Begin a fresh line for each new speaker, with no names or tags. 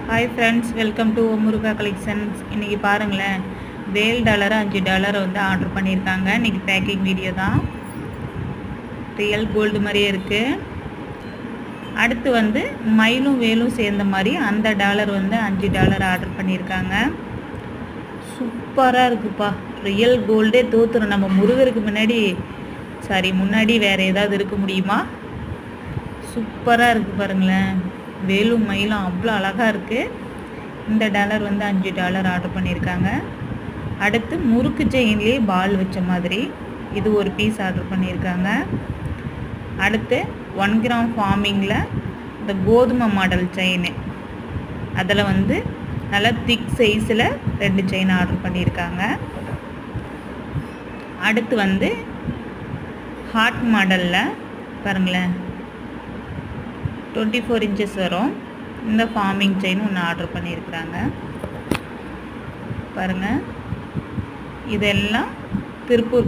Hi friends, welcome to Muruga collections. இன்றைக்கி பாருங்களேன், வேல் dollar $5 வந்து ஆர்டர் பண்ணியிருக்காங்க. இன்றைக்கி பேக்கிங் வீடியோ தான். ரியல் கோல்டு மாதிரியே இருக்குது. அடுத்து வந்து மயிலும் வேலும் சேர்ந்த மாதிரி அந்த டாலர் வந்து $5 ஆர்டர் பண்ணியிருக்காங்க. சூப்பராக இருக்குப்பா. ரியல் கோல்டே தோற்றுரும். நம்ம முருகருக்கு முன்னாடி வேறு ஏதாவது இருக்க முடியுமா? சூப்பராக இருக்குது பாருங்களேன். வேலும் மயிலும் அவ்வளோ அழகாக இருக்குது. இந்த டாலர் வந்து $5 ஆர்டர் பண்ணியிருக்காங்க. அடுத்து முறுக்கு செயின்லேயே பால் வச்ச மாதிரி இது ஒரு பீஸ் ஆர்டர் பண்ணியிருக்காங்க. அடுத்து 1 கிராம் ஃபார்மிங்கில் இந்த கோதுமை மாடல் செயின், அதில் வந்து நல்லா திக் சைஸில் 2 செயின் ஆர்டர் பண்ணியிருக்காங்க. அடுத்து வந்து ஹார்ட் மாடலில் பாருங்களேன், 24 இன்ச்சஸ் வரும். இந்த ஃபார்மிங் செயின் ஒன்று ஆர்டர் பண்ணியிருக்கிறாங்க. பாருங்கள், இதெல்லாம் திருப்பூர்